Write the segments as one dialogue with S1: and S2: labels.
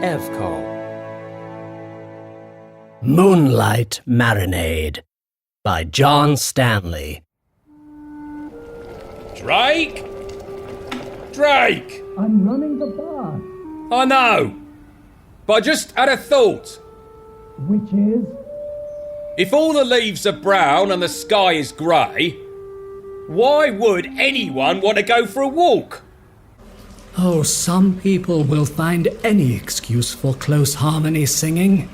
S1: Evcol. Moonlight Marinade by John Stanley.
S2: Drake? Drake!
S3: I'm running the bar.
S2: I know, but I just had a thought.
S3: Which is?
S2: If all the leaves are brown and the sky is grey, why would anyone want to go for a walk?
S3: Oh, some people will find any excuse for close harmony singing.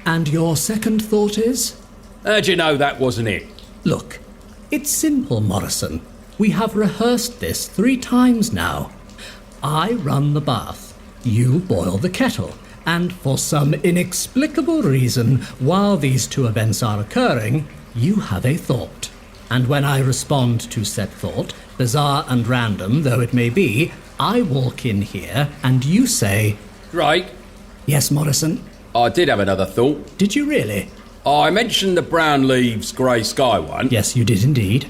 S3: And your second thought is?
S2: How'd you know that wasn't it?
S3: Look, it's simple, Morrison. We have rehearsed this 3 times now. I run the bath, you boil the kettle, and for some inexplicable reason, while these 2 events are occurring, you have a thought. And when I respond to said thought, bizarre and random though it may be, I walk in here and you say...
S2: Drake?
S3: Yes, Morrison?
S2: I did have another thought.
S3: Did you really?
S2: I mentioned the brown leaves, grey sky one.
S3: Yes, you did indeed.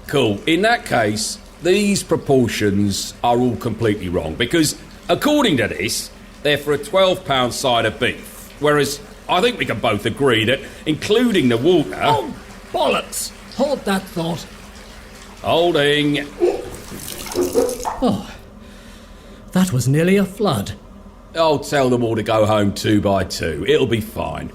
S2: Cool. In that case, these proportions are all completely wrong, because according to this, they're for a £12 side of beef, whereas I think we can both agree that including the water...
S3: Oh, bollocks! Hold that thought.
S2: Holding.
S3: Oh, that was nearly a flood.
S2: I'll tell them all to go home 2 by 2. It'll be fine.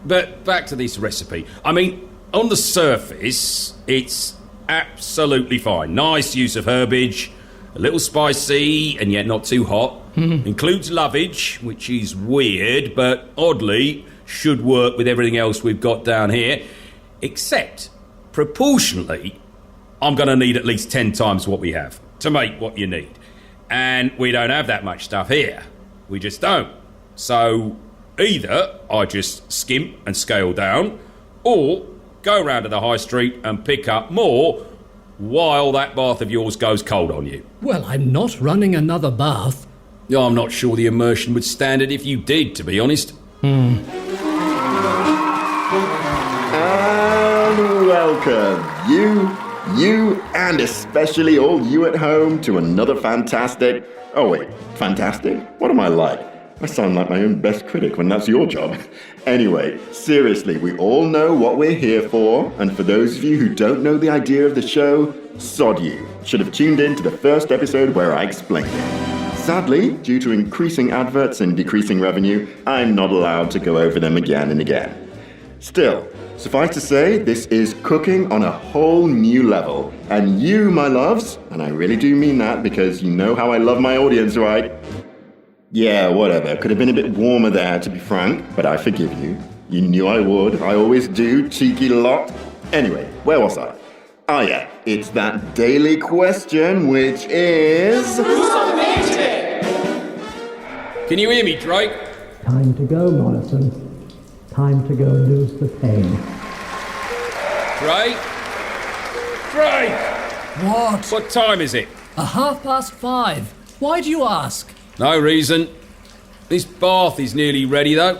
S2: But back to this recipe. I mean, on the surface, it's absolutely fine. Nice use of herbage, a little spicy and yet not too hot. Includes lovage, which is weird, but oddly should work with everything else we've got down here. Except, proportionally, I'm going to need at least 10 times what we have to make what you need. And we don't have that much stuff here. We just don't. So either I just skimp and scale down, or go round to the high street and pick up more while that bath of yours goes cold on you.
S3: Well, I'm not running another bath.
S2: I'm not sure the immersion would stand it if you did, to be honest.
S4: And welcome, you, and especially all you at home, to another fantastic... Oh wait, fantastic? What am I like? I sound like my own best critic when that's your job. Anyway, seriously, we all know what we're here for, and for those of you who don't know the idea of the show, sod you. Should have tuned in to the first episode where I explained it. Sadly, due to increasing adverts and decreasing revenue, I'm not allowed to go over them again and again. Still, suffice to say, this is cooking on a whole new level. And you, my loves, and I really do mean that because you know how I love my audience, right? Yeah, whatever. Could have been a bit warmer there, to be frank, but I forgive you. You knew I would. I always do, cheeky lot. Anyway, where was I? Oh yeah, it's that daily question, which is... Who's on the main today?
S2: Can you hear me, Drake?
S3: Time to go, Morrison. Time to go lose the pain.
S2: Drake? Drake!
S3: What?
S2: What time is it?
S3: 5:30. Why do you ask?
S2: No reason. This bath is nearly ready, though.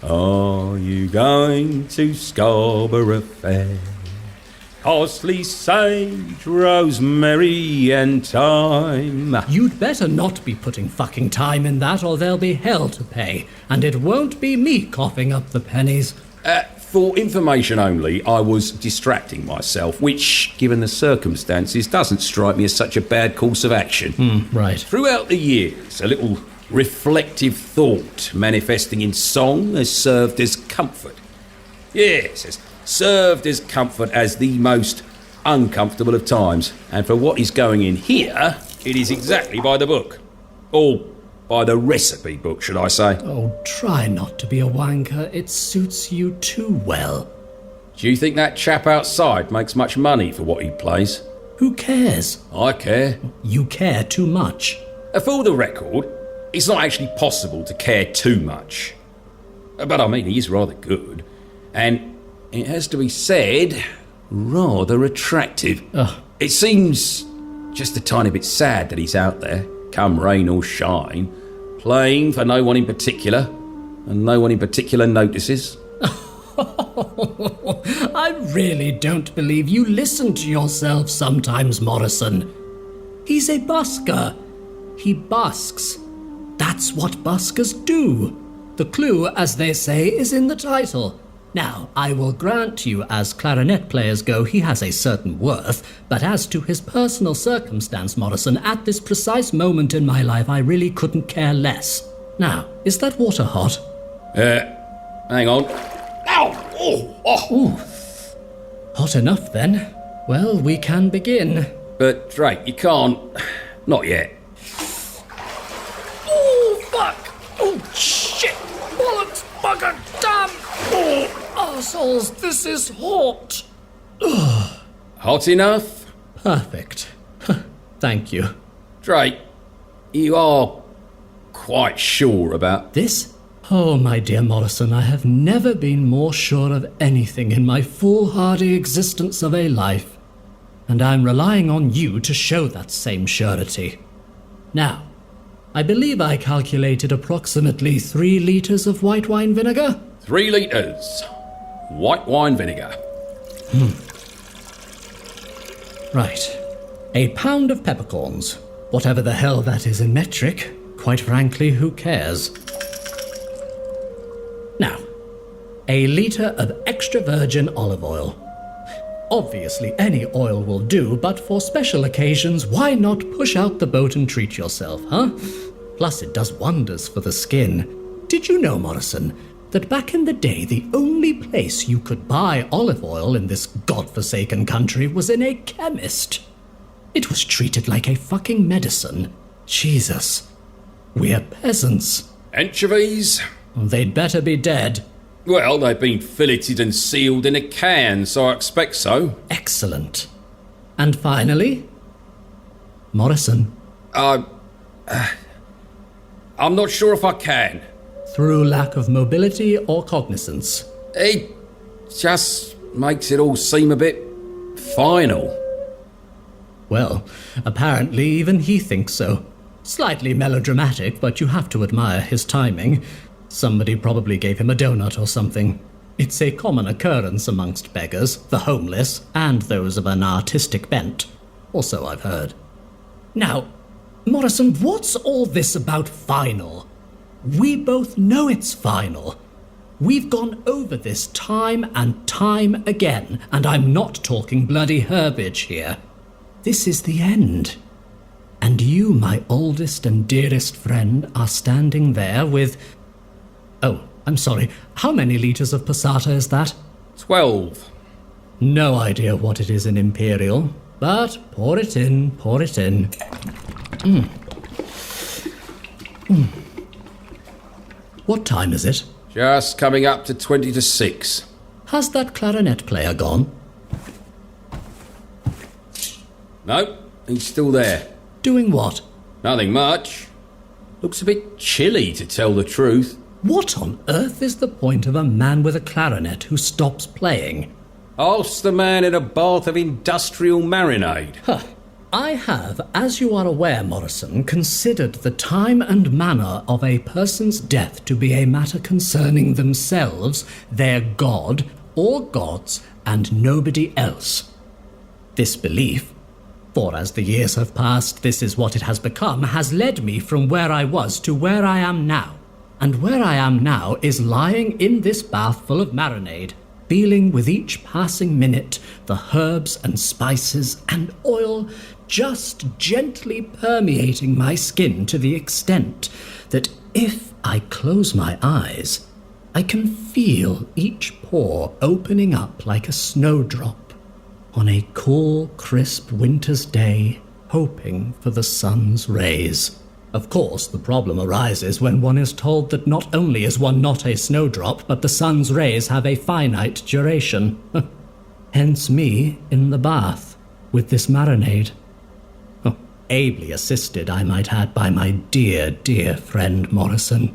S2: Are you going to Scarborough Fair? Costly sage, rosemary and thyme.
S3: You'd better not be putting fucking time in that, or there'll be hell to pay. And it won't be me coughing up the pennies.
S2: For information only, I was distracting myself, which, given the circumstances, doesn't strike me as such a bad course of action.
S3: Right.
S2: Throughout the years, a little reflective thought manifesting in song has served as comfort. Yes, has served as comfort as the most uncomfortable of times. And for what is going in here, it is exactly by the book. Or by the recipe book, should I say.
S3: Oh, try not to be a wanker. It suits you too well.
S2: Do you think that chap outside makes much money for what he plays?
S3: Who cares?
S2: I care.
S3: You care too much.
S2: For the record, it's not actually possible to care too much. But I mean, he is rather good. And it has to be said, rather attractive.
S3: Ugh.
S2: It seems just a tiny bit sad that he's out there, come rain or shine, playing for no one in particular, and no one in particular notices.
S3: I really don't believe you listen to yourself sometimes, Morrison. He's a busker. He busks. That's what buskers do. The clue, as they say, is in the title. Now, I will grant you, as clarinet players go, he has a certain worth, but as to his personal circumstance, Morrison, at this precise moment in my life, I really couldn't care less. Now, is that water hot?
S2: Hang on. Ow!
S3: Ooh. Hot enough, then. Well, we can begin.
S2: But, Drake, you can't... Not yet.
S3: Oh, fuck! Oh, shit! Bollocks, bugger, damn! Oh, arseholes, this is hot!
S2: Hot enough?
S3: Perfect. Thank you.
S2: Drake, you are quite sure about...
S3: This? Oh, my dear Morrison, I have never been more sure of anything in my foolhardy existence of a life. And I'm relying on you to show that same surety. Now, I believe I calculated approximately 3 litres of white wine vinegar?
S2: 3 litres. White wine vinegar.
S3: Right. 1 pound of peppercorns. Whatever the hell that is in metric. Quite frankly, who cares? Now, 1 litre of extra virgin olive oil. Obviously, any oil will do, but for special occasions, why not push out the boat and treat yourself, huh? Plus, it does wonders for the skin. Did you know, Morrison, that back in the day, the only place you could buy olive oil in this godforsaken country was in a chemist? It was treated like a fucking medicine. Jesus. We're peasants.
S2: Anchovies?
S3: They'd better be dead.
S2: Well, they've been filleted and sealed in a can, so I expect so.
S3: Excellent. And finally, Morrison.
S2: I'm not sure if I can.
S3: Through lack of mobility or cognizance?
S2: It just makes it all seem a bit final.
S3: Well, apparently even he thinks so. Slightly melodramatic, but you have to admire his timing. Somebody probably gave him a donut or something. It's a common occurrence amongst beggars, the homeless, and those of an artistic bent. Also, I've heard. Now, Morrison, what's all this about final? We both know it's final. We've gone over this time and time again, and I'm not talking bloody herbage here. This is the end. And you, my oldest and dearest friend, are standing there with... Oh, I'm sorry. How many litres of passata is that?
S2: 12.
S3: No idea what it is in Imperial, but pour it in, pour it in. What time is it?
S2: Just coming up to 20 to 6.
S3: Has that clarinet player gone?
S2: No, he's still there.
S3: Doing what?
S2: Nothing much. Looks a bit chilly, to tell the truth.
S3: What on earth is the point of a man with a clarinet who stops playing?
S2: Ask the man in a bath of industrial marinade.
S3: I have, as you are aware, Morrison, considered the time and manner of a person's death to be a matter concerning themselves, their god, or gods, and nobody else. This belief, for as the years have passed, this is what it has become, has led me from where I was to where I am now. And where I am now is lying in this bath full of marinade, feeling with each passing minute the herbs and spices and oil just gently permeating my skin to the extent that if I close my eyes, I can feel each pore opening up like a snowdrop on a cool, crisp winter's day, hoping for the sun's rays. Of course, the problem arises when one is told that not only is one not a snowdrop, but the sun's rays have a finite duration. Hence me in the bath, with this marinade. Oh, ably assisted, I might add, by my dear, dear friend Morrison.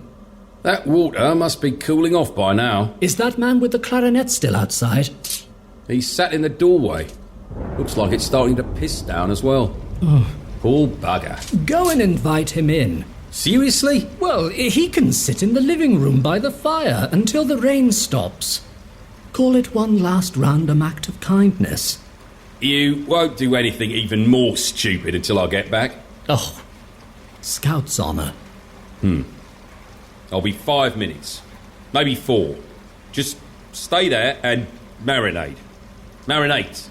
S2: That water must be cooling off by now.
S3: Is that man with the clarinet still outside?
S2: He's sat in the doorway. Looks like it's starting to piss down as well. Poor bugger.
S3: Go and invite him in.
S2: Seriously?
S3: Well, he can sit in the living room by the fire until the rain stops. Call it one last random act of kindness.
S2: You won't do anything even more stupid until I get back.
S3: Oh, Scout's honour.
S2: I'll be 5 minutes. Maybe 4. Just stay there and marinate. Marinate.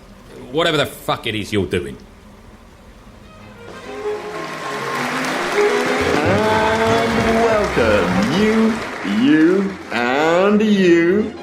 S2: Whatever the fuck it is you're doing.
S4: And welcome, you, and you.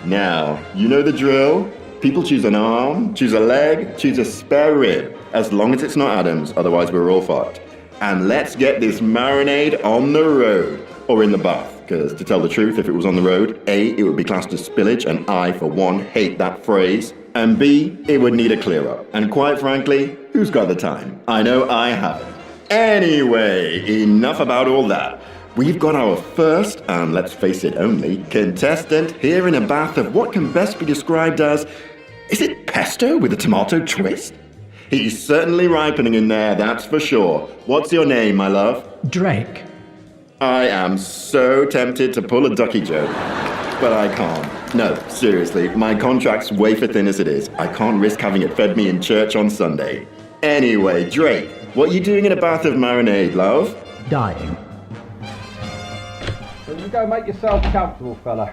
S4: Now, you know the drill. People choose an arm, choose a leg, choose a spare rib. As long as it's not Adam's, otherwise we're all fucked. And let's get this marinade on the road. Or in the bath, because to tell the truth, if it was on the road, A, it would be classed as spillage, and I, for one, hate that phrase. And B, it would need a clear-up. And quite frankly, who's got the time? I know I haven't. Anyway, enough about all that. We've got our first, and let's face it only, contestant here in a bath of what can best be described as, is it pesto with a tomato twist? He's certainly ripening in there, that's for sure. What's your name, my love?
S3: Drake.
S4: I am so tempted to pull a ducky joke, but I can't. No, seriously, my contract's wafer thin as it is. I can't risk having it fed me in church on Sunday. Anyway, Drake, what you doing in a bath of marinade, love?
S3: Dying.
S5: So you go make yourself comfortable, fella.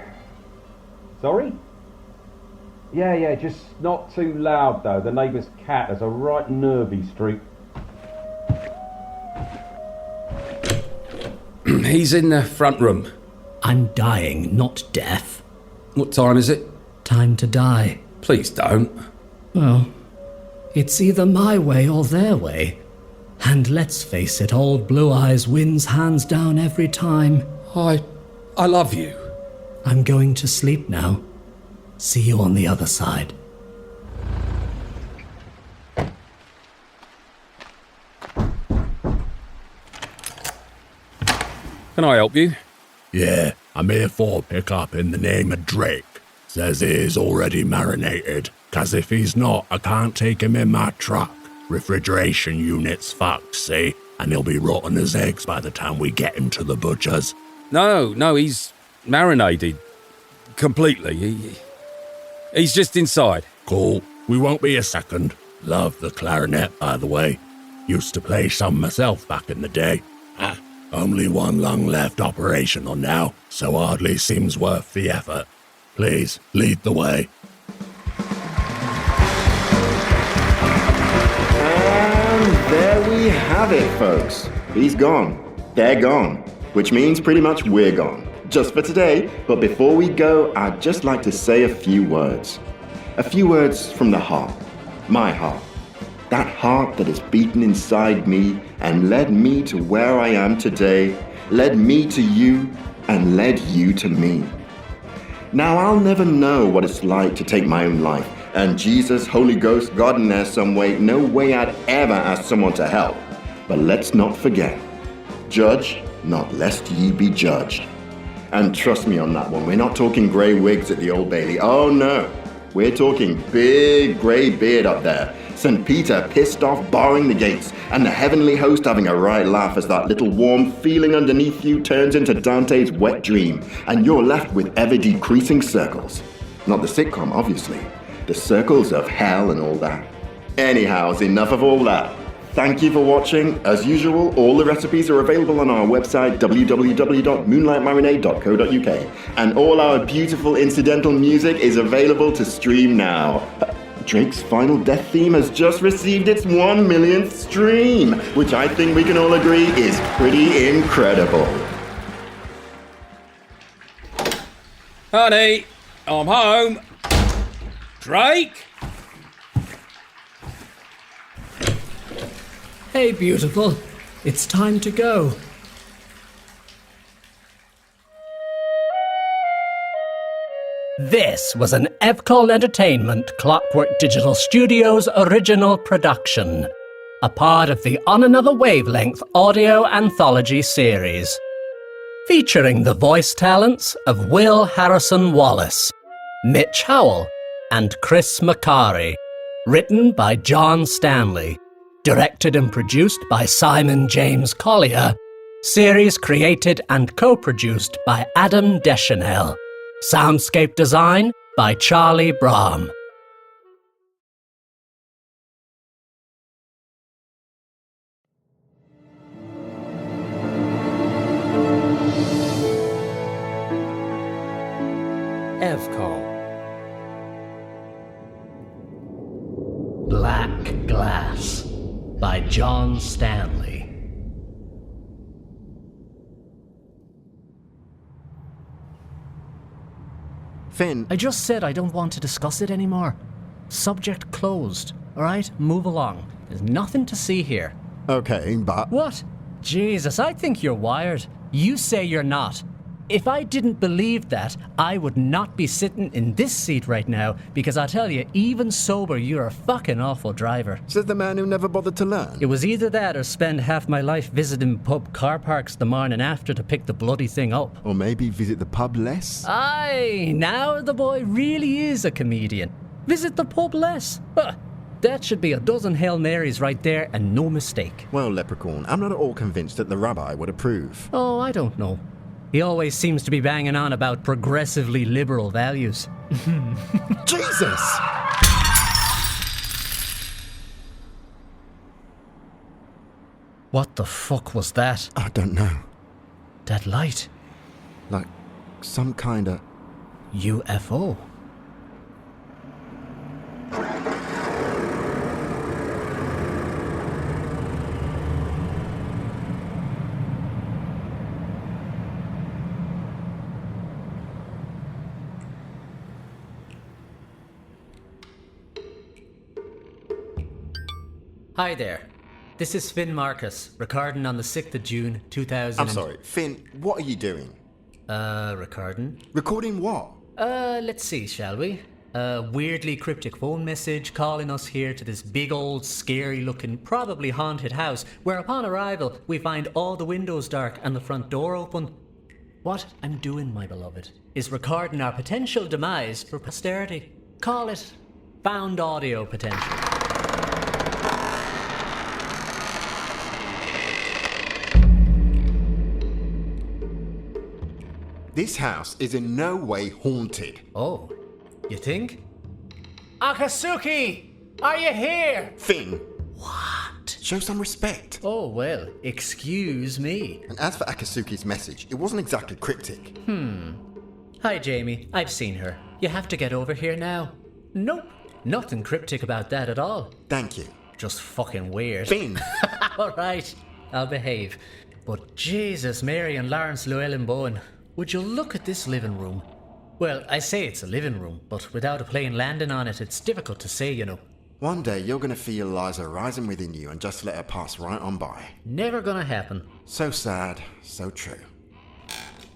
S5: Sorry? Yeah, just not too loud though. The neighbour's cat has a right nervy streak.
S2: He's in the front room.
S3: I'm dying, not deaf.
S2: What time is it?
S3: Time to die.
S2: Please don't.
S3: Well, it's either my way or their way. And let's face it, old Blue Eyes wins hands down every time.
S2: I love you.
S3: I'm going to sleep now. See you on the other side.
S2: Can I help you?
S6: Yeah, I'm here for pick up in the name of Drake. Says he is already marinated, 'cause if he's not, I can't take him in my truck. Refrigeration unit's fucked, see? And he'll be rotten as eggs by the time we get him to the butcher's.
S2: No, he's marinated. Completely. He's just inside.
S6: Cool, we won't be a second. Love the clarinet, by the way. Used to play some myself back in the day. Only one lung left operational now, so hardly seems worth the effort. Please, lead the way.
S4: And there we have it, folks. He's gone. They're gone. Which means pretty much we're gone. Just for today, but before we go, I'd just like to say a few words. A few words from the heart. My heart. That heart that has beaten inside me and led me to where I am today, led me to you, and led you to me. Now, I'll never know what it's like to take my own life, and Jesus, Holy Ghost, God in there some way, no way I'd ever ask someone to help. But let's not forget, judge not lest ye be judged. And trust me on that one, we're not talking grey wigs at the Old Bailey. Oh no, we're talking big grey beard up there. St. Peter pissed off barring the gates, and the heavenly host having a right laugh as that little warm feeling underneath you turns into Dante's wet dream, and you're left with ever-decreasing circles. Not the sitcom, obviously. The circles of hell and all that. Anyhow, enough of all that. Thank you for watching. As usual, all the recipes are available on our website, www.moonlightmarinade.co.uk, and all our beautiful incidental music is available to stream now. Drake's Final Death theme has just received its 1 millionth stream, which I think we can all agree is pretty incredible.
S2: Honey, I'm home. Drake?
S3: Hey, beautiful. It's time to go.
S1: This was an Evcol Entertainment Clockwork Digital Studios original production, a part of the On Another Wavelength audio anthology series, featuring the voice talents of Will Harrison-Wallace, Mitch Howell, and Chris Machari, written by John Stanley, directed and produced by Simon James Collier, series created and co-produced by Adam Dechanel. Soundscape design by Charlie Brahm.
S3: Black Glass by John Stanley.
S7: Finn,
S3: I just said I don't want to discuss it anymore. Subject closed. Alright, move along. There's nothing to see here.
S7: okay, but...
S3: What? Jesus, I think you're wired. You say you're not. If I didn't believe that, I would not be sitting in this seat right now, because I tell you, even sober, you're a fucking awful driver.
S7: Says the man who never bothered to learn.
S3: It was either that or spend half my life visiting pub car parks the morning after to pick the bloody thing up.
S7: Or maybe visit the pub less.
S3: Aye, now the boy really is a comedian. Visit the pub less. Huh. That should be a dozen Hail Marys right there and no mistake.
S7: Well, Leprechaun, I'm not at all convinced that the rabbi would approve.
S3: Oh, I don't know. He always seems to be banging on about progressively liberal values.
S7: Jesus!
S3: What the fuck was that?
S7: I don't know.
S3: That light?
S7: Like some kind of...
S3: UFO? Hi there. This is Finn Marcus, recording on the 6th of June, 2000.
S7: I'm sorry, Finn, what are you doing?
S3: Recording?
S7: Recording what?
S3: Let's see, shall we? A weirdly cryptic phone message calling us here to this big old scary looking, probably haunted house, where upon arrival we find all the windows dark and the front door open. What I'm doing, my beloved, is recording our potential demise for posterity. Call it found audio potential.
S7: This house is in no way haunted.
S3: Oh, you think? Akatsuki! Are you here?
S7: Finn,
S3: What?
S7: show some respect.
S3: Oh, well, excuse me.
S7: And as for Akatsuki's message, it wasn't exactly cryptic.
S3: Hi, Jamie. I've seen her. You have to get over here now. Nope. Nothing cryptic about that at all.
S7: Thank you.
S3: Just fucking weird.
S7: Finn!
S3: All right, I'll behave. But Jesus, Mary and Lawrence Llewellyn Bowen, would you look at this living room? Well, I say it's a living room, but without a plane landing on it, it's difficult to say, you know.
S7: One day you're going to feel Eliza rising within you and just let her pass right on by.
S3: Never gonna happen.
S7: So sad, so true.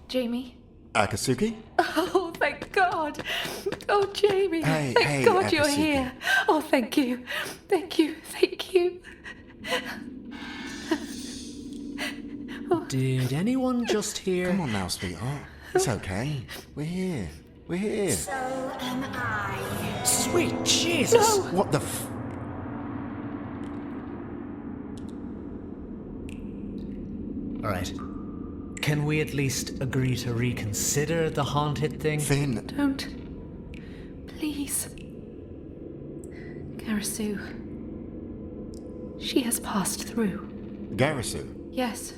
S8: Jamie?
S7: Akatsuki?
S8: Oh, thank God. Oh, Jamie.
S7: Hey,
S8: thank God you're
S7: Akatsuki.
S8: here. Oh, thank you. Thank you. Thank you.
S3: Did anyone just hear?
S7: Come on now, sweetheart. It's okay. We're here. We're here.
S9: So am I.
S3: Sweet Jesus!
S8: No.
S7: What the f...
S3: All right. Can we at least agree to reconsider the haunted thing?
S7: Finn,
S8: Don't. Please. Garasu. She has passed through.
S7: Garasu.
S8: Yes.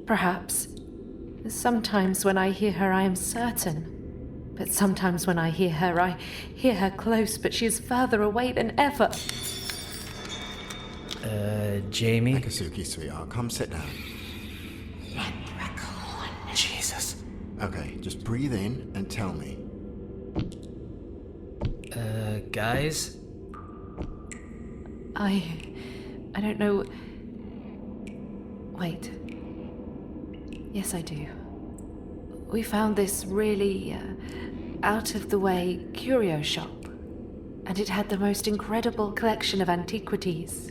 S8: Perhaps. Sometimes when I hear her, I am certain. But sometimes when I hear her close, but she is further away than ever.
S3: Jamie?
S7: Akatsuki, sweetheart, come sit down.
S3: Jesus.
S7: Okay, just breathe in and tell me.
S3: Guys?
S8: I don't know. Wait. Yes, I do. We found this really out-of-the-way curio shop, and it had the most incredible collection of antiquities.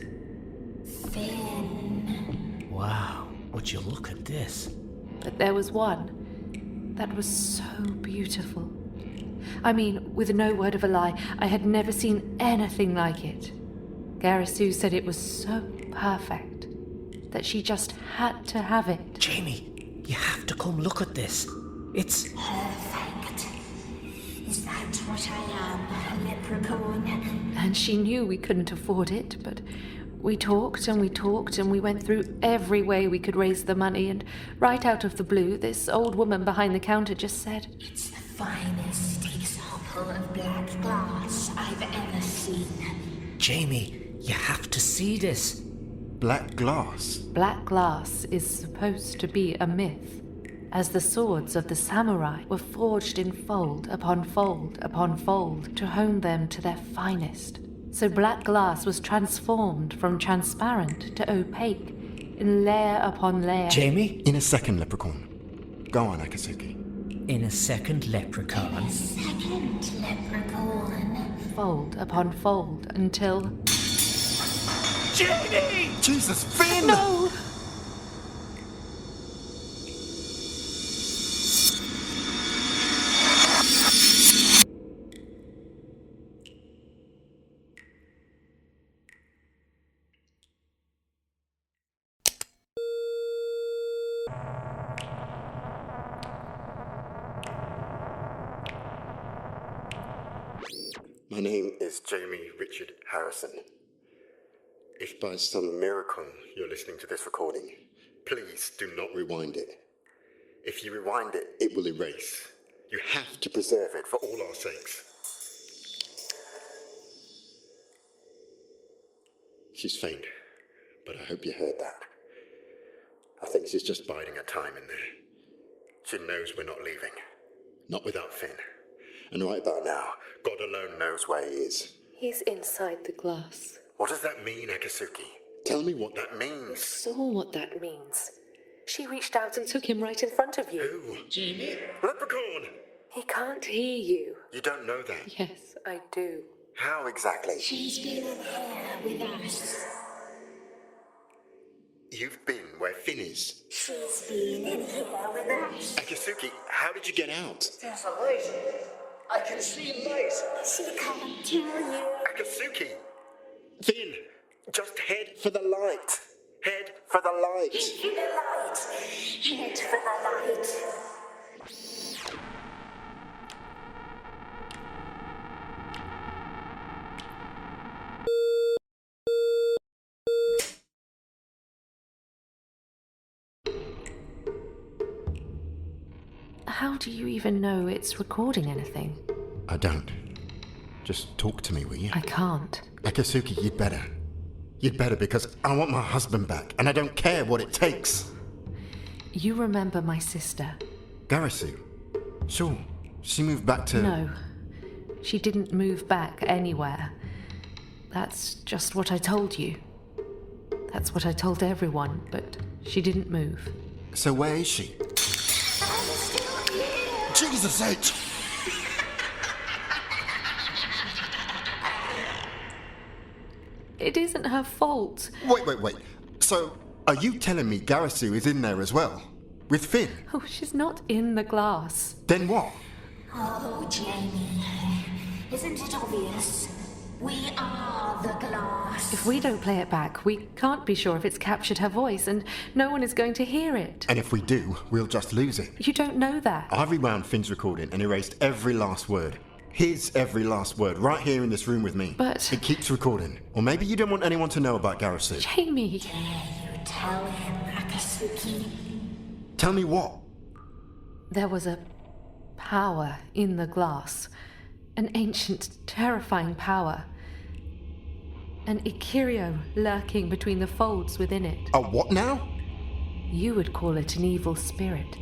S9: Finn.
S3: Wow, would you look at this?
S8: But there was one that was so beautiful. I mean, with no word of a lie, I had never seen anything like it. Garasu said it was so perfect that she just had to have it.
S3: Jamie, you have to come look at this. It's...
S9: Perfect. Is that what I am, leprechaun?
S8: And she knew we couldn't afford it, but we talked and we talked and we went through every way we could raise the money, and right out of the blue, this old woman behind the counter just said,
S9: It's the finest example of black glass I've ever seen.
S10: Jamie, you have to see this.
S7: Black glass?
S8: Black glass is supposed to be a myth, as the swords of the samurai were forged in fold upon fold upon fold to hone them to their finest. So black glass was transformed from transparent to opaque in layer upon layer.
S10: Jamie?
S7: In a second, Leprechaun. Go on, Akatsuki.
S10: In a second, Leprechaun.
S9: Second leprechaun.
S8: Fold upon fold until...
S10: Jamie!
S7: Jesus, Finn!
S8: No!
S7: My name is Jamie Richard Harrison. If by some miracle you're listening to this recording, please do not rewind it. If you rewind it, it will erase. You have to preserve it for all our sakes. She's faint, but I hope you heard that. I think she's just biding her time in there. She knows we're not leaving. Not without Finn. And right about now, God alone knows where he is.
S8: He's inside the glass.
S7: What does that mean, Akatsuki? Tell me what that means.
S8: Saw what that means. She reached out and took him right in front of you.
S7: Who? Jamie? Leprechaun!
S8: He can't hear you.
S7: You don't know that?
S8: Yes, I do.
S7: How exactly?
S9: She's been in here with us.
S7: You've been where Finn is.
S9: She's been in here with us.
S7: Akatsuki, how did you get out?
S11: There's a light. I can see light.
S9: She can't tell you.
S7: Akatsuki! Finn, just head for the light. Head for the light.
S9: Head for the light. Head for the light.
S8: How do you even know it's recording anything?
S7: I don't. Just talk to me, will you?
S8: I can't.
S7: Akatsuki, you'd better. You'd better, because I want my husband back, and I don't care what it takes.
S8: You remember my sister?
S7: Garasu? Sure. She moved back to...
S8: No. She didn't move back anywhere. That's just what I told you. That's what I told everyone, but she didn't move.
S7: So where is she? Jesus H!
S8: It isn't her fault.
S7: Wait. So, are you telling me Garasu is in there as well? With Finn?
S8: Oh, she's not in the glass.
S7: Then what?
S9: Oh, Jamie. Isn't it obvious? We are the glass.
S8: If we don't play it back, we can't be sure if it's captured her voice, and no one is going to hear it.
S7: And if we do, we'll just lose it.
S8: You don't know that.
S7: I rewound Finn's recording and erased every last word. His every last word, right here in this room with me.
S8: But...
S7: it keeps recording. Or maybe you don't want anyone to know about Garasu.
S8: Jamie!
S9: Dare you tell him, Akatsuki?
S7: Tell me what?
S8: There was a power in the glass. An ancient, terrifying power. An Ikirio lurking between the folds within it.
S7: A what now?
S8: You would call it an evil spirit.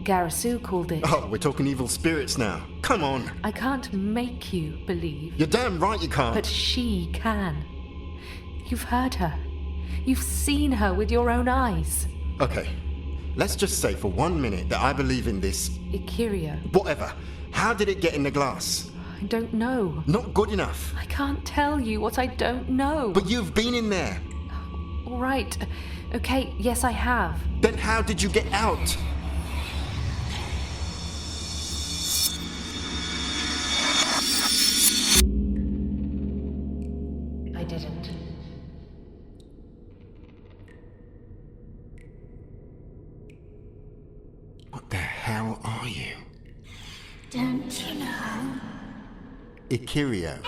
S8: Garasu called it...
S7: Oh, we're talking evil spirits now. Come on.
S8: I can't make you believe.
S7: You're damn right you can't.
S8: But she can. You've heard her. You've seen her with your own eyes.
S7: Okay. Let's just say for 1 minute that I believe in this...
S8: Ikirio.
S7: Whatever. How did it get in the glass?
S8: I don't know.
S7: Not good enough.
S8: I can't tell you what I don't know.
S7: But you've been in there.
S8: All right. Okay, yes, I have.
S7: Then how did you get out?
S8: I didn't.
S7: What the hell are you?
S9: Don't you know?
S7: Ikirio.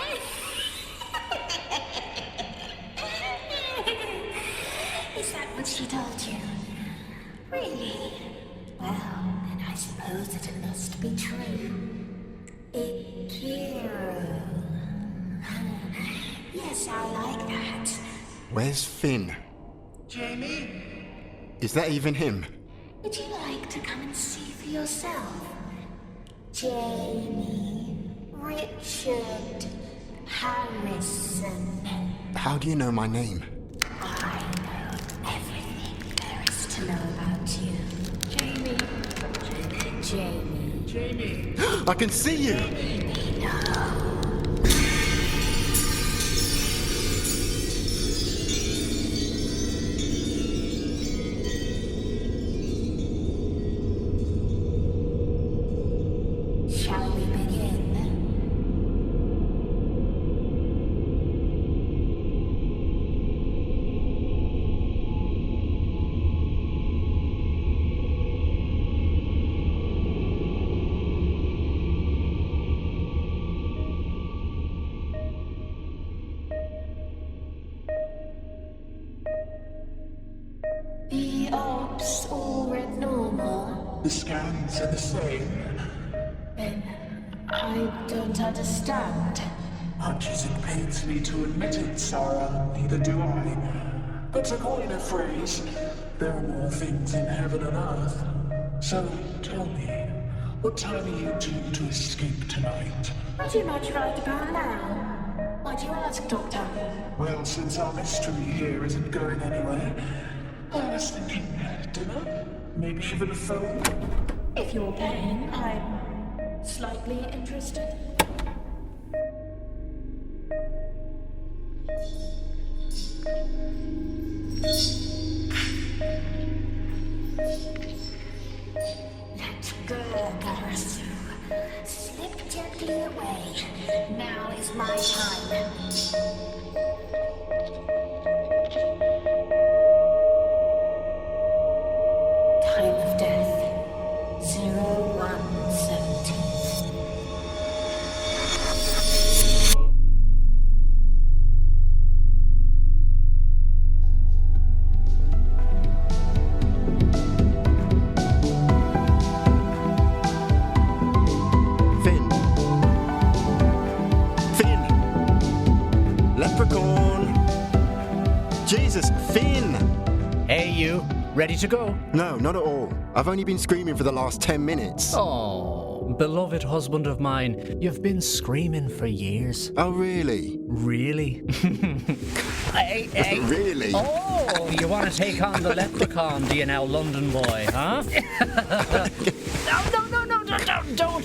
S9: Is that what she told you? Really? Well, then I suppose that it must be true. Ikiro. Yes, Yes, I like that.
S7: Where's Finn?
S11: Jamie?
S7: Is that even him?
S9: Would you like to come and see for yourself? Jamie, Richard, Harrison.
S7: How do you know my name?
S9: I know everything there is to know about you. Jamie. Jamie.
S11: Jamie.
S7: I can see you!
S9: No. Shall we begin? The orbs all read normal.
S11: The scans are the same.
S9: Then I don't understand.
S11: Much as it pains me to admit it, Sarah, neither do I. But to coin a phrase, there are more things in heaven and earth. So tell me, what time are you due to escape tonight?
S9: Pretty much right about now. Why do you ask, Doctor?
S11: Well, since our mystery here isn't going anywhere, I was thinking dinner? Maybe even a phone?
S9: If you're paying, I'm slightly interested. Let go, Gareth. Slip gently away. Now is my time. Time of death 0117.
S7: Finn! Leprechaun! Jesus, Finn!
S3: Hey, you. Ready to go?
S7: No, not at all. I've only been screaming for the last 10 minutes.
S3: Oh, beloved husband of mine, you've been screaming for years.
S7: Oh, really?
S3: Really? Hey.
S7: Really?
S3: Oh, you want to take on the leprechaun, do you now, London boy, huh? No, don't.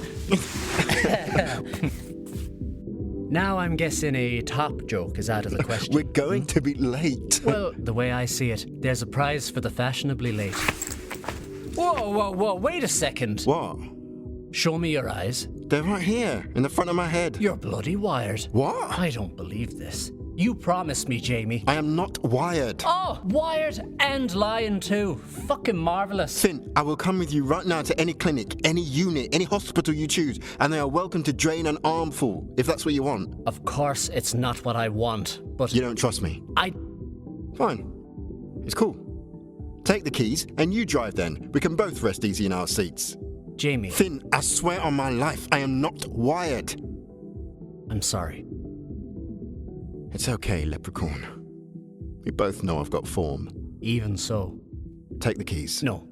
S3: Now I'm guessing a top joke is out of the question.
S7: We're going to be late.
S3: Well, the way I see it, there's a prize for the fashionably late. Whoa, wait a second.
S7: What?
S3: Show me your eyes.
S7: They're right here, in the front of my head.
S3: You're bloody wired.
S7: What?
S3: I don't believe this. You promised me, Jamie.
S7: I am not wired.
S3: Oh, wired and lying too. Fucking marvellous.
S7: Finn, I will come with you right now to any clinic, any unit, any hospital you choose, and they are welcome to drain an armful, if that's what you want.
S3: Of course, it's not what I want, but...
S7: You don't trust me? Fine. It's cool. Take the keys, and you drive then. We can both rest easy in our seats.
S3: Jamie.
S7: Finn, I swear on my life, I am not wired.
S3: I'm sorry.
S7: It's okay, Leprechaun. We both know I've got form.
S3: Even so.
S7: Take the keys.
S3: No.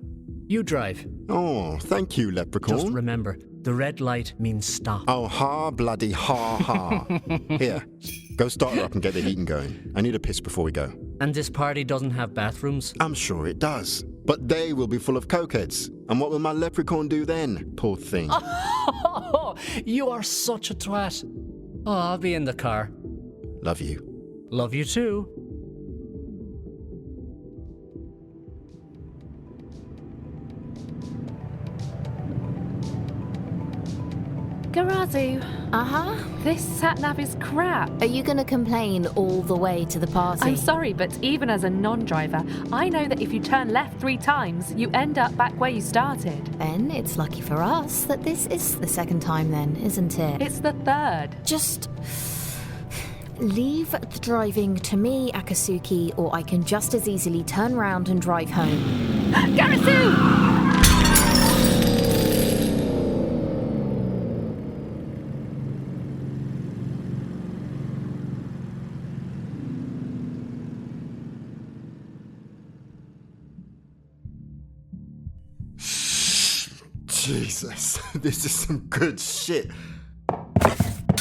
S3: You drive.
S7: Oh, thank you, Leprechaun.
S3: Just remember, the red light means stop.
S7: Oh, ha, bloody ha. Here, go start her up and get the heating going. I need a piss before we go.
S3: And this party doesn't have bathrooms?
S7: I'm sure it does. But they will be full of cokeheads. And what will my leprechaun do then, poor thing?
S3: Oh, you are such a twat. Oh, I'll be in the car.
S7: Love you.
S3: Love you too.
S8: Garazu, this sat-nav is crap.
S12: Are you going to complain all the way to the party?
S8: I'm sorry, but even as a non-driver, I know that if you turn left 3 times, you end up back where you started.
S12: Then it's lucky for us that this is the second time then, isn't it?
S8: It's the 3rd.
S12: Just leave the driving to me, Akatsuki, or I can just as easily turn round and drive home.
S8: Garazu!
S7: Jesus, this is some good shit.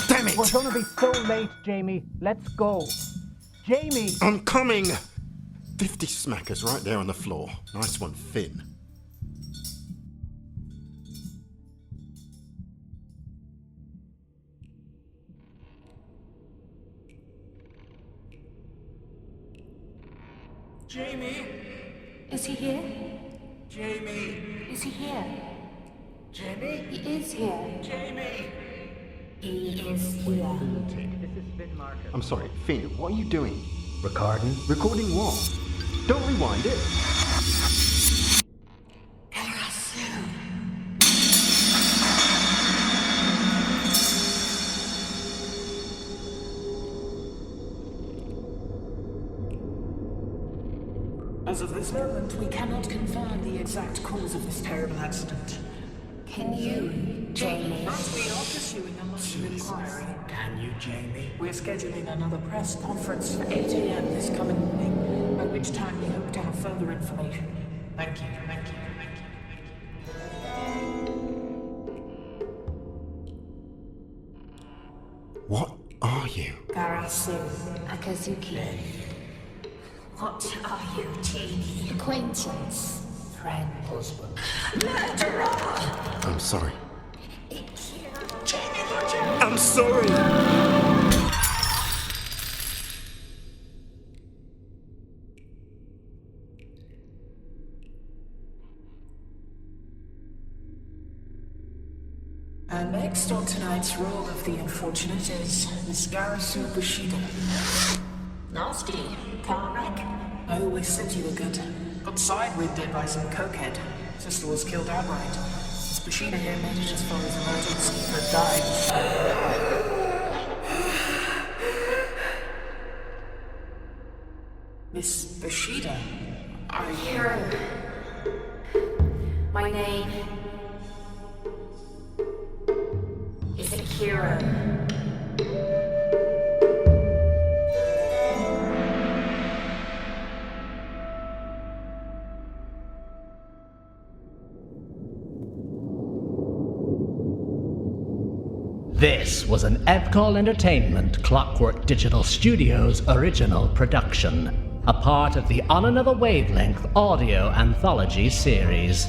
S7: Damn it!
S1: We're gonna be so late, Jamie. Let's go. Jamie!
S7: I'm coming! 50 smackers right there on the floor. Nice one, Finn.
S11: Jamie?
S8: Is he here?
S11: Jamie?
S8: Is he here?
S11: Jamie?
S8: He is here.
S11: Jamie?
S9: He is here.
S7: I'm sorry, Finn, what are you doing?
S3: Recording?
S7: Recording what? Don't rewind it.
S11: As of this moment, we cannot confirm the exact cause of this terrible accident.
S9: Can you, Jamie?
S11: But we are pursuing a massive inquiry.
S10: Can you, Jamie?
S11: We're scheduling another press conference for 8 a.m. this coming evening, by which time we hope to have further information. Thank you, thank you, thank you.
S7: What are you?
S9: Garasu.
S8: Akazuki.
S9: What are you, Jamie? Acquaintance.
S8: Friend.
S10: Husband.
S9: Murderer!
S7: I'm sorry.
S9: Jamie, look
S7: I'm sorry!
S11: And next on tonight's role of the unfortunate is Miss Garasu Bushido.
S9: Nasty. Car wreck.
S11: I always said you were good. Got sidewinded by some cokehead. Sister was killed outright. Miss Bushido here made it as far as emergency, but died. Miss Bushido? Are you...
S8: Hero. My name is Akira.
S1: This was an Evcol Entertainment Clockwork Digital Studios original production, a part of the On Another Wavelength audio anthology series,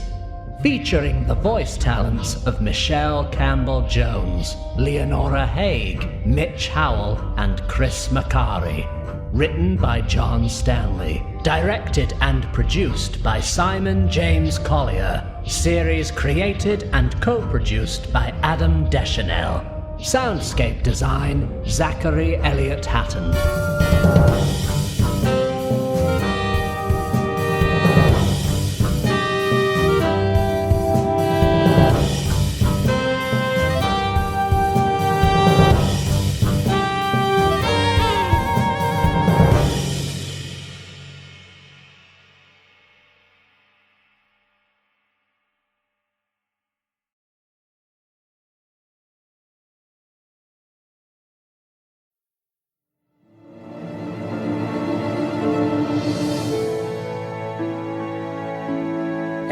S1: featuring the voice talents of Michelle Campbell-Jones, Leonora Haig, Mitch Howell, and Chris Machari. Written by John Stanley. Directed and produced by Simon James Collier. Series created and co-produced by Adam Dechanel. Soundscape design, Zachary Elliott-Hatton.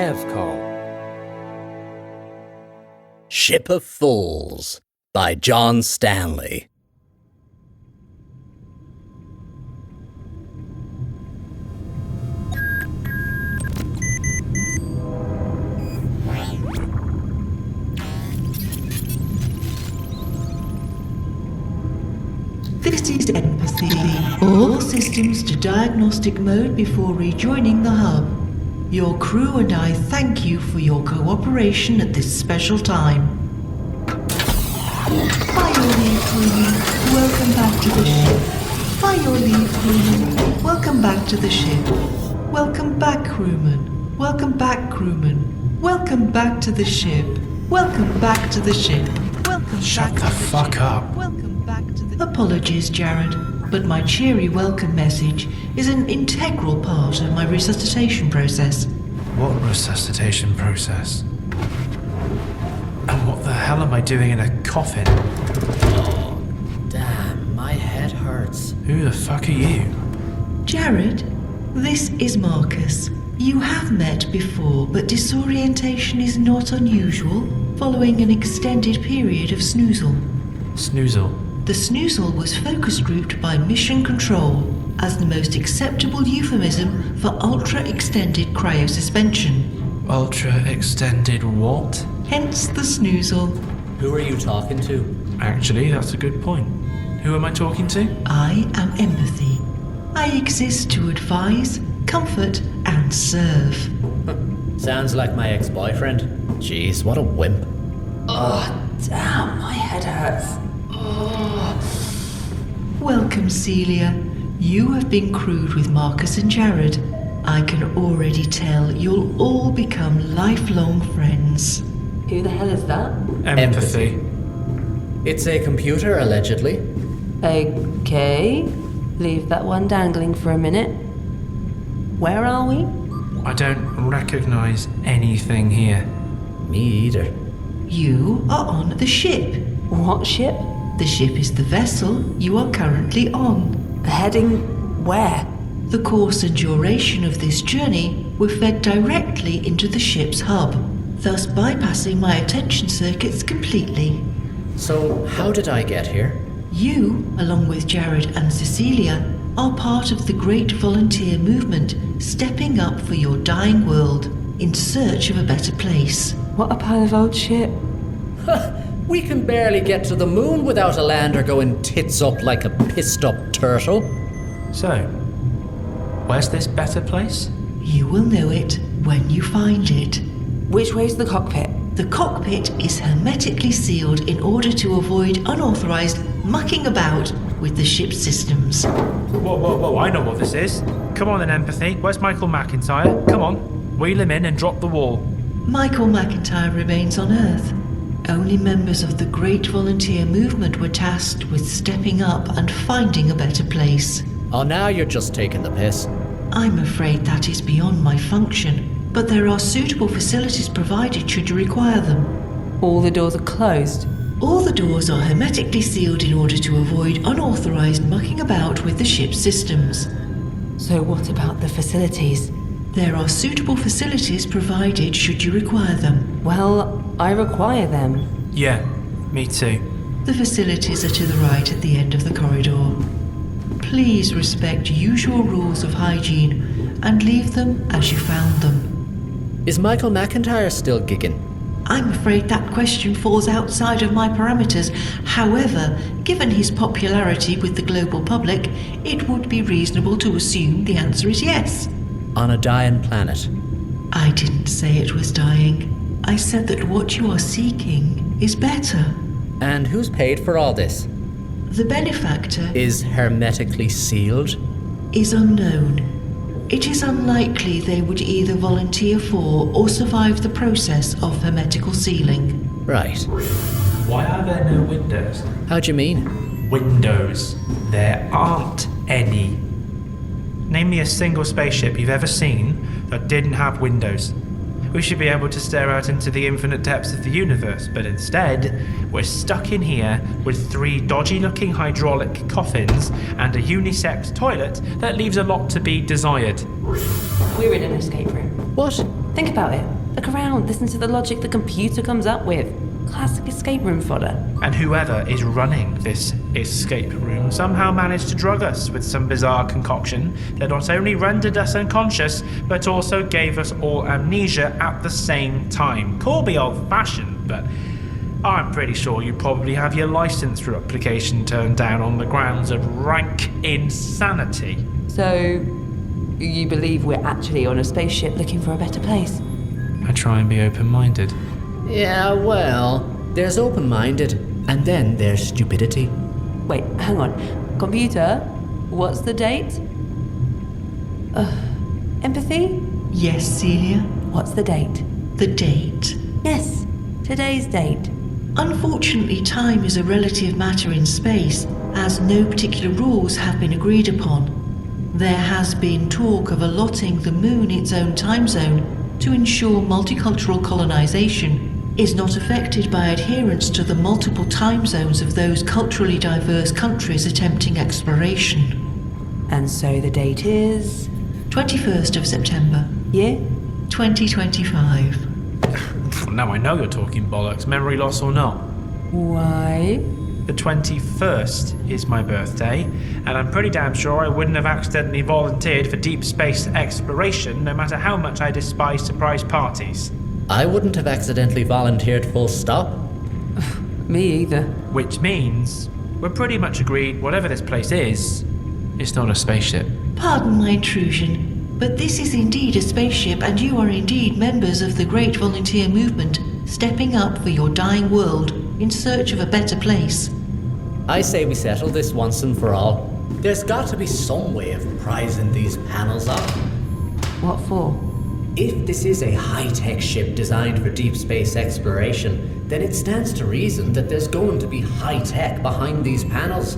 S10: Evcol.
S1: Ship of Fools by John Stanley.
S13: This is Empathy. All systems to diagnostic mode before rejoining the hub. Your crew and I thank you for your cooperation at this special time. By your leave, crewman, welcome back to the ship. By your leave, crewman, welcome back to the ship. Welcome back, crewman. Welcome back, crewman. Welcome back to the ship. Welcome back to the ship. Welcome
S10: Shut the fuck up.
S13: Welcome back to the... Apologies, Jared, but my cheery welcome message is an integral part of my resuscitation process.
S10: What resuscitation process? And what the hell am I doing in a coffin? Oh, damn, my head hurts. Who the fuck are you?
S13: Jared, this is Marcus, You have met before, but disorientation is not unusual following an extended period of snoozle.
S10: Snoozle?
S13: The snoozle was focus grouped by Mission Control as the most acceptable euphemism for ultra-extended cryosuspension.
S10: Ultra-extended what?
S13: Hence the snoozle.
S3: Who are you talking to?
S10: Actually, that's a good point. Who am I talking to?
S13: I am empathy. I exist to advise, comfort, and serve.
S3: Sounds like my ex-boyfriend. Jeez, what a wimp.
S14: Oh, damn, my head hurts. Oh.
S13: Welcome, Celia. You have been crewed with Marcus and Jared. I can already tell you'll all become lifelong friends.
S14: Who the hell is that?
S10: Empathy.
S3: It's a computer, allegedly.
S14: Okay. Leave that one dangling for a minute. Where are we?
S10: I don't recognize anything here.
S3: Me either.
S13: You are on the ship.
S14: What ship?
S13: The ship is the vessel you are currently on.
S14: Heading where?
S13: The course and duration of this journey were fed directly into the ship's hub, thus bypassing my attention circuits completely.
S3: So, how did I get here?
S13: You, along with Jared and Cecilia, are part of the great volunteer movement, stepping up for your dying world in search of a better place.
S14: What a pile of old shit.
S3: We can barely get to the moon without a lander going tits up like a pissed up turtle.
S10: So, where's this better place?
S13: You will know it when you find it.
S14: Which way's the cockpit?
S13: The cockpit is hermetically sealed in order to avoid unauthorized mucking about with the ship's systems.
S10: Whoa, I know what this is. Come on then, Empathy. Where's Michael McIntyre? Come on. Wheel him in and drop the wall.
S13: Michael McIntyre remains on Earth. Only members of the great volunteer movement were tasked with stepping up and finding a better place.
S3: Oh, now you're just taking the piss.
S13: I'm afraid that is beyond my function, but there are suitable facilities provided should you require them.
S14: All the doors are closed?
S13: All the doors are hermetically sealed in order to avoid unauthorized mucking about with the ship's systems.
S14: So what about the facilities?
S13: There are suitable facilities provided should you require them.
S14: Well, I require them.
S10: Yeah, me too.
S13: The facilities are to the right at the end of the corridor. Please respect usual rules of hygiene and leave them as you found them.
S3: Is Michael McIntyre still gigging?
S13: I'm afraid that question falls outside of my parameters. However, given his popularity with the global public, it would be reasonable to assume the answer is yes.
S3: On a dying planet?
S13: I didn't say it was dying. I said that what you are seeking is better.
S3: And who's paid for all this?
S13: The benefactor
S3: is hermetically sealed?
S13: Is unknown. It is unlikely they would either volunteer for or survive the process of hermetical sealing.
S3: Right.
S10: Why are there no windows?
S3: How do you mean?
S10: Windows. There aren't any. Name me a single spaceship you've ever seen that didn't have windows. We should be able to stare out into the infinite depths of the universe, but instead, we're stuck in here with 3 dodgy-looking hydraulic coffins and a unisex toilet that leaves a lot to be desired.
S14: We're in an escape room.
S3: What?
S14: Think about it. Look around, listen to the logic the computer comes up with. Classic escape room fodder.
S10: And whoever is running this escape room somehow managed to drug us with some bizarre concoction that not only rendered us unconscious, but also gave us all amnesia at the same time. Call me old-fashioned, but I'm pretty sure you probably have your license for application turned down on the grounds of rank insanity.
S14: So, you believe we're actually on a spaceship looking for a better place?
S10: I try and be open-minded.
S3: Yeah, well, there's open-minded, and then there's stupidity.
S14: Wait, hang on. Computer, what's the date? Empathy?
S13: Yes, Celia?
S14: What's the date?
S13: The date?
S14: Yes, today's date.
S13: Unfortunately, time is a relative matter in space, as no particular rules have been agreed upon. There has been talk of allotting the moon its own time zone to ensure multicultural colonization is not affected by adherence to the multiple time zones of those culturally diverse countries attempting exploration.
S14: And so the date is?
S13: 21st of September.
S14: Year?
S13: 2025.
S10: Now I know you're talking bollocks, memory loss or not.
S14: Why?
S10: The 21st is my birthday, and I'm pretty damn sure I wouldn't have accidentally volunteered for deep space exploration no matter how much I despise surprise parties.
S3: I wouldn't have accidentally volunteered full stop.
S14: Me either.
S10: Which means we're pretty much agreed whatever this place is, it's not a spaceship.
S13: Pardon my intrusion, but this is indeed a spaceship, and you are indeed members of the great volunteer movement, stepping up for your dying world in search of a better place.
S3: I say we settle this once and for all. There's got to be some way of prizing these panels up.
S14: What for?
S3: If this is a high-tech ship designed for deep space exploration, then it stands to reason that there's going to be high-tech behind these panels.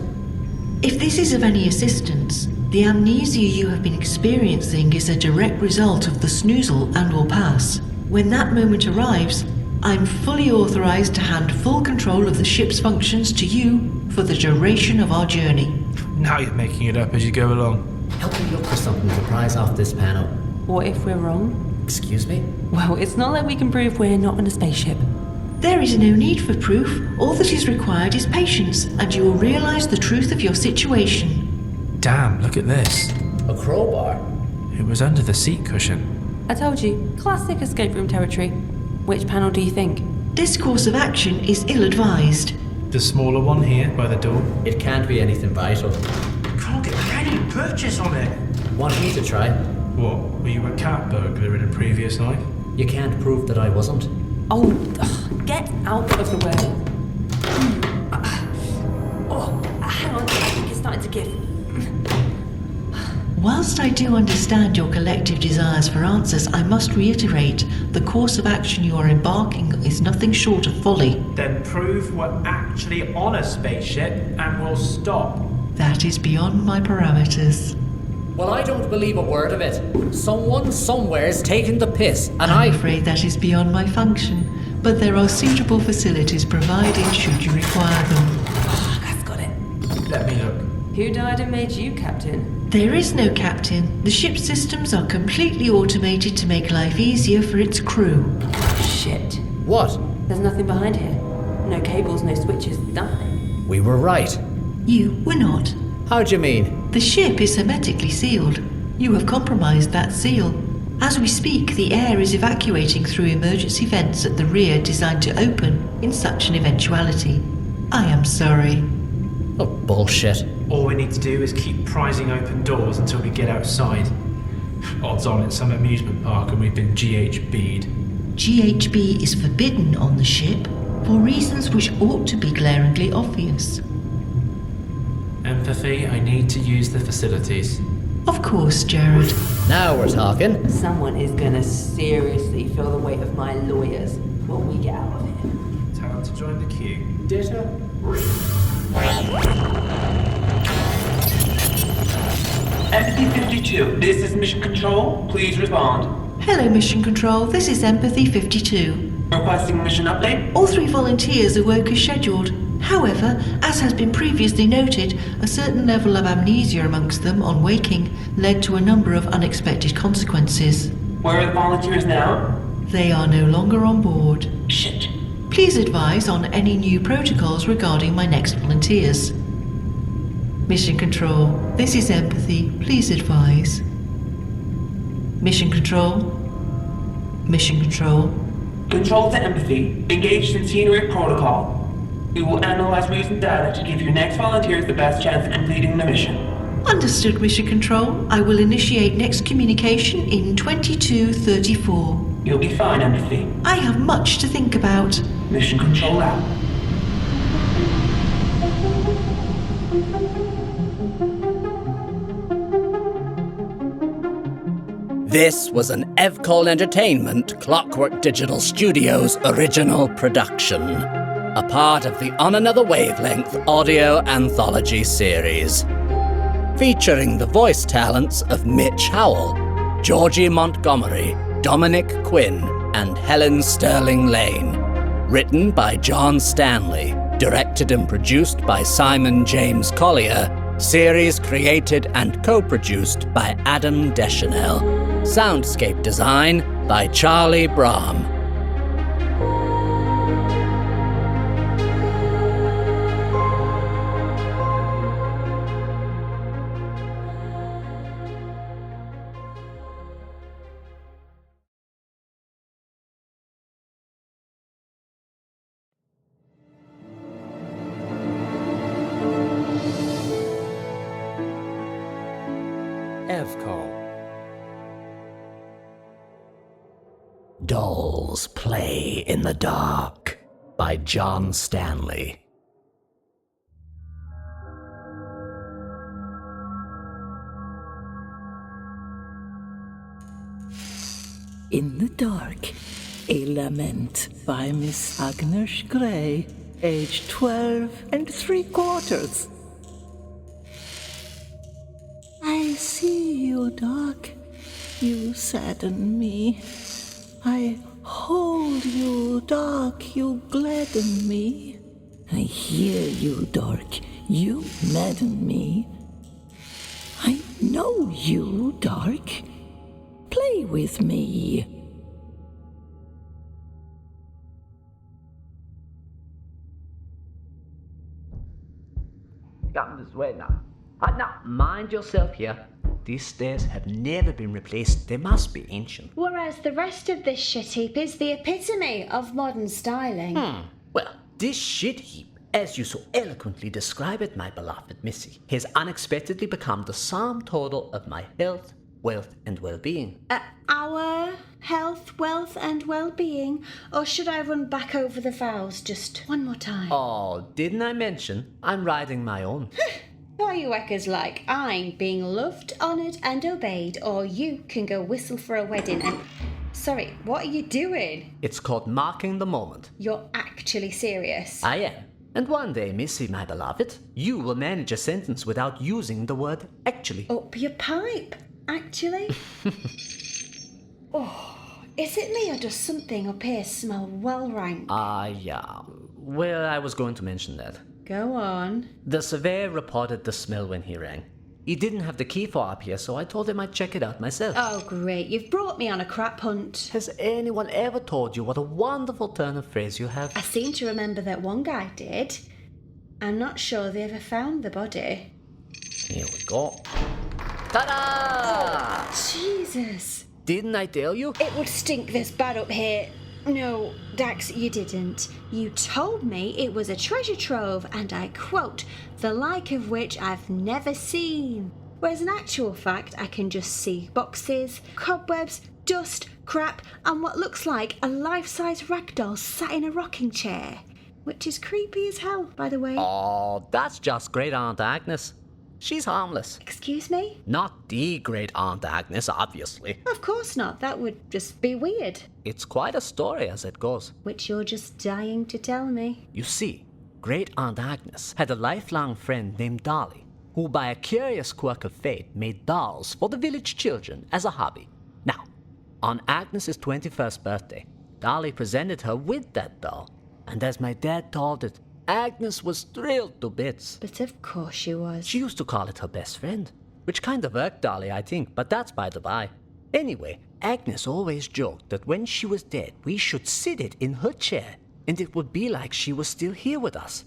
S13: If this is of any assistance, the amnesia you have been experiencing is a direct result of the snoozle and will pass. When that moment arrives, I'm fully authorized to hand full control of the ship's functions to you for the duration of our journey.
S10: Now you're making it up as you go along.
S3: Help me look for something to prize off this panel.
S14: What if we're wrong?
S3: Excuse me?
S14: Well, it's not like we can prove we're not on a spaceship.
S13: There is no need for proof. All that is required is patience, and you will realize the truth of your situation.
S10: Damn, look at this.
S3: A crowbar?
S10: It was under the seat cushion.
S14: I told you, classic escape room territory. Which panel do you think?
S13: This course of action is ill-advised.
S10: The smaller one here by the door.
S3: It can't be anything vital.
S10: Can't get any purchase on it.
S3: Want me to try?
S10: What? Were you a cat burglar in a previous life?
S3: You can't prove that I wasn't.
S14: Oh, get out of the way. Hang on, I think it's starting to give.
S13: Whilst I do understand your collective desires for answers, I must reiterate, the course of action you are embarking is nothing short of folly.
S10: Then prove we're actually on a spaceship and we'll stop.
S13: That is beyond my parameters.
S3: Well, I don't believe a word of it. Someone somewhere's taking the piss, and
S13: I'm afraid that is beyond my function, but there are suitable facilities provided should you require them.
S14: I've got it.
S10: Let me look.
S14: Who died and made you captain?
S13: There is no captain. The ship's systems are completely automated to make life easier for its crew.
S14: Shit.
S3: What?
S14: There's nothing behind here. No cables, no switches, nothing.
S3: We were right.
S13: You were not.
S3: How do you mean?
S13: The ship is hermetically sealed. You have compromised that seal. As we speak, the air is evacuating through emergency vents at the rear designed to open in such an eventuality. I am sorry.
S3: Oh, bullshit.
S10: All we need to do is keep prizing open doors until we get outside. Odds on it's some amusement park and we've been GHB'd.
S13: GHB is forbidden on the ship for reasons which ought to be glaringly obvious.
S10: Empathy, I need to use the facilities.
S13: Of course, Jared.
S3: Now we're talking.
S14: Someone is gonna seriously feel the weight of my lawyers when we get out of here.
S10: Time to join the queue.
S3: Ditto.
S15: Empathy 52, this is Mission Control. Please respond.
S13: Hello, Mission Control. This is Empathy 52.
S15: Requesting mission update.
S13: All 3 volunteers awoke as scheduled. However, as has been previously noted, a certain level of amnesia amongst them on waking led to a number of unexpected consequences.
S15: Where are the volunteers now?
S13: They are no longer on board.
S15: Shit.
S13: Please advise on any new protocols regarding my next volunteers. Mission Control, this is Empathy. Please advise. Mission Control. Mission Control.
S15: Control to Empathy. Engage Centenary Protocol. We will analyze recent data to give your next volunteers the best chance of completing the mission.
S13: Understood, Mission Control. I will initiate next communication in 2234.
S15: You'll be fine, Empathy.
S13: I have much to think about.
S15: Mission Control out.
S1: This was an Evcol Entertainment Clockwork Digital Studios original production, a part of the On Another Wavelength audio anthology series, featuring the voice talents of Mitch Howell, Georgie Montgomery, Dominic Quinn, and Helen Stirling-Lane. Written by John Stanley, directed and produced by Simon James Collier, series created and co-produced by Adam Dechanel. Soundscape design by Charlie Brahm.
S3: Evcol.
S1: Dolls Play in the Dark by John Stanley.
S16: In the Dark, a lament by Miss Agnes Gray, age 12 3/4. I see you, Dark. You sadden me. I hold you, Dark. You gladden me. I hear you, Dark. You madden me. I know you, Dark. Play with me.
S17: Come this way now. Now, mind yourself here. These stairs have never been replaced. They must be ancient.
S18: Whereas the rest of this shit heap is the epitome of modern styling.
S17: Well, this shit heap, as you so eloquently describe it, my beloved Missy, has unexpectedly become the sum total of my health, wealth, and well-being.
S18: Our health, wealth, and well-being? Or should I run back over the vows just one more time?
S17: Oh, didn't I mention I'm riding my own?
S18: Are you eckers like I'm being loved, honoured, and obeyed, or you can go whistle for a wedding and... Sorry, what are you doing?
S17: It's called marking the moment.
S18: You're actually serious?
S17: I am. And one day, Missy, my beloved, you will manage a sentence without using the word actually.
S18: Up your pipe, actually? Oh, is it me or does something up here smell well rank?
S17: Yeah. Well, I was going to mention that.
S18: Go on.
S17: The surveyor reported the smell when he rang. He didn't have the key for up here, so I told him I'd check it out myself.
S18: Oh, great. You've brought me on a crap hunt.
S17: Has anyone ever told you what a wonderful turn of phrase you have?
S18: I seem to remember that one guy did. I'm not sure they ever found the body.
S17: Here we go. Ta-da!
S18: Oh, Jesus.
S17: Didn't I tell you?
S18: It would stink this bad up here. No, Dax, you didn't. You told me it was a treasure trove, and I quote, the like of which I've never seen. Whereas in actual fact, I can just see boxes, cobwebs, dust, crap, and what looks like a life-size ragdoll sat in a rocking chair. Which is creepy as hell, by the way.
S17: Oh, that's just Great Aunt Agnes. She's harmless.
S18: Excuse me?
S17: Not the Great Aunt Agnes, obviously.
S18: Of course not. That would just be weird.
S17: It's quite a story as it goes.
S18: Which you're just dying to tell me.
S17: You see, Great Aunt Agnes had a lifelong friend named Dolly, who by a curious quirk of fate made dolls for the village children as a hobby. Now, on Agnes's 21st birthday, Dolly presented her with that doll, and as my dad told it, Agnes was thrilled to bits.
S18: But of course she was.
S17: She used to call it her best friend, which kind of irked Dolly, I think, but that's by the by. Anyway, Agnes always joked that when she was dead, we should sit it in her chair, and it would be like she was still here with us.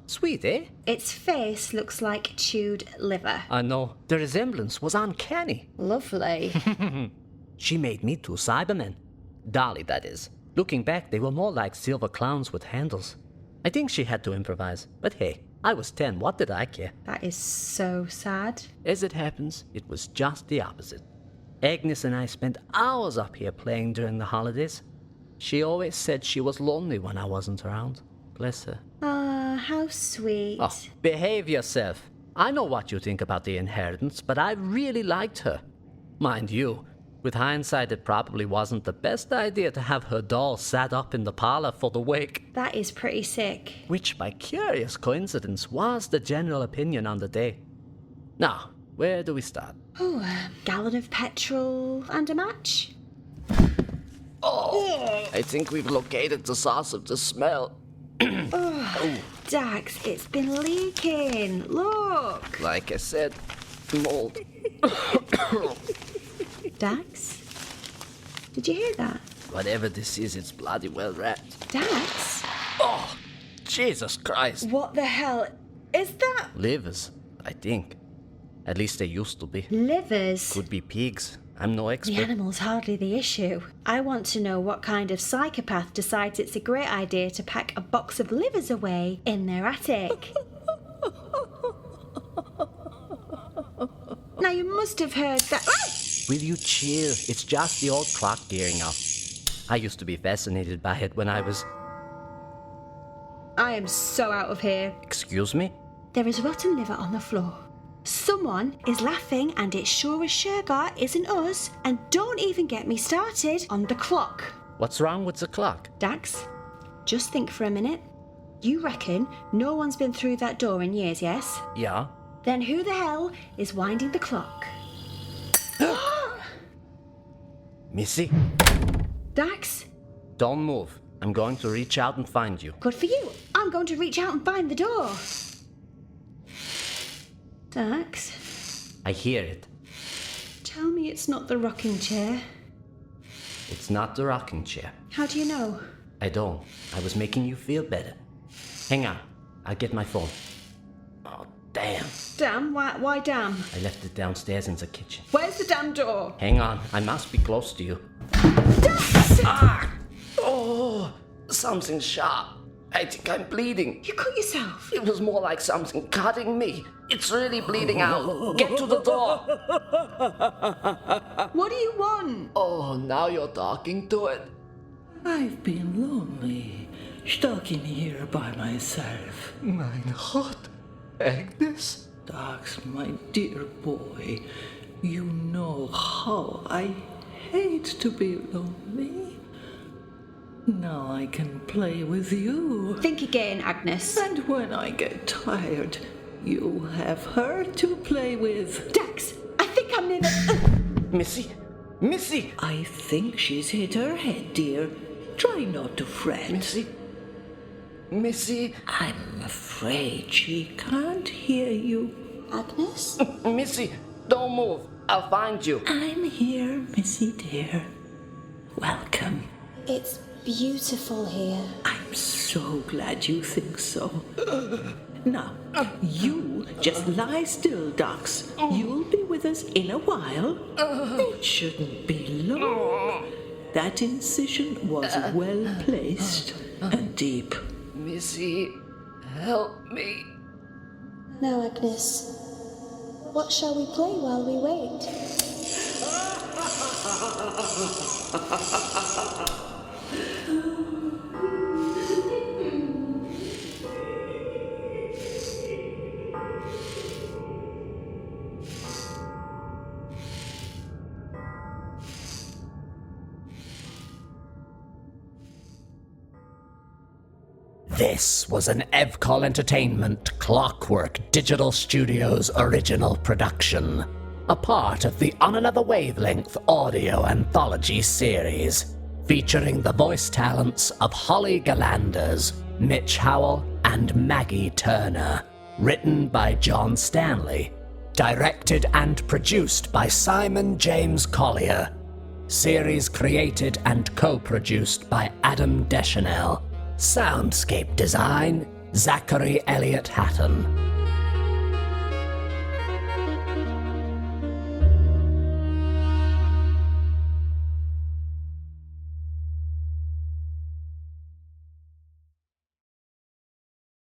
S17: Sweet, eh?
S18: Its face looks like chewed liver.
S17: I know. The resemblance was uncanny.
S18: Lovely.
S17: She made me 2 Cybermen. Dolly, that is. Looking back, they were more like silver clowns with handles. I think she had to improvise, but hey, I was 10, what did I care?
S18: That is so sad.
S17: As it happens, it was just the opposite. Agnes and I spent hours up here playing during the holidays. She always said she was lonely when I wasn't around. Bless her.
S18: Ah, how sweet.
S17: Oh, behave yourself. I know what you think about the inheritance, but I really liked her. Mind you, with hindsight, it probably wasn't the best idea to have her doll sat up in the parlor for the wake.
S18: That is pretty sick.
S17: Which, by curious coincidence, was the general opinion on the day. Now, where do we start?
S18: Oh, a gallon of petrol and a match?
S17: Oh, I think we've located the source of the smell.
S18: Oh, Dax, it's been leaking. Look.
S17: Like I said, mold.
S18: Dax? Did you hear that?
S17: Whatever this is, it's bloody well wrapped.
S18: Dax?
S17: Oh, Jesus Christ.
S18: What the hell is that?
S17: Livers, I think. At least they used to be.
S18: Livers?
S17: Could be pigs. I'm no expert.
S18: The animal's hardly the issue. I want to know what kind of psychopath decides it's a great idea to pack a box of livers away in their attic. Now, you must have heard that...
S17: Will you chill? It's just the old clock gearing up. I used to be fascinated by it when I was...
S18: I am so out of here.
S17: Excuse me?
S18: There is rotten liver on the floor. Someone is laughing, and it's sure as Shergar isn't us. And don't even get me started on the clock.
S17: What's wrong with the clock?
S18: Dax, just think for a minute. You reckon no one's been through that door in years, yes?
S17: Yeah.
S18: Then who the hell is winding the clock?
S17: Missy?
S18: Dax?
S17: Don't move. I'm going to reach out and find you.
S18: Good for you. I'm going to reach out and find the door. Dax?
S17: I hear it.
S18: Tell me it's not the rocking chair.
S17: It's not the rocking chair.
S18: How do you know?
S17: I don't. I was making you feel better. Hang on. I'll get my phone. Oh, damn.
S18: Damn? Why damn?
S17: I left it downstairs in the kitchen.
S18: Where's the damn door?
S17: Hang on. I must be close to you.
S18: Dax!
S17: Ah! Oh, something sharp. I think I'm bleeding.
S18: You cut yourself?
S17: It was more like something cutting me. It's really bleeding out. Get to the door.
S18: What do you want?
S17: Oh, now you're talking to it.
S16: I've been lonely, stuck in here by myself.
S17: Mein Gott, Agnes?
S16: Dax, my dear boy, you know how I hate to be lonely. Now I can play with you.
S18: Think again, Agnes.
S16: And when I get tired, you'll have her to play with.
S18: Dax, I think I'm near the...
S17: Missy? Missy!
S16: I think she's hit her head, dear. Try not to fret.
S17: Missy? Missy?
S16: I'm afraid she can't hear you.
S18: Agnes?
S17: Missy, don't move. I'll find you.
S16: I'm here, Missy dear. Welcome.
S18: It's beautiful here.
S16: I'm so glad you think so. Now, you just lie still, Dax. You'll be with us in a while. It shouldn't be long. That incision was well placed and deep.
S17: Missy, help me.
S18: Now, Agnes, what shall we play while we wait?
S1: This was an Evcol Entertainment Clockwork Digital Studios original production, a part of the On Another Wavelength audio anthology series, featuring the voice talents of Holly Gillanders, Mitch Howell, and Maggie Turner, written by John Stanley, directed and produced by Simon James Collier, series created and co-produced by Adam Dechanel, soundscape design, Zachary Elliott-Hatton.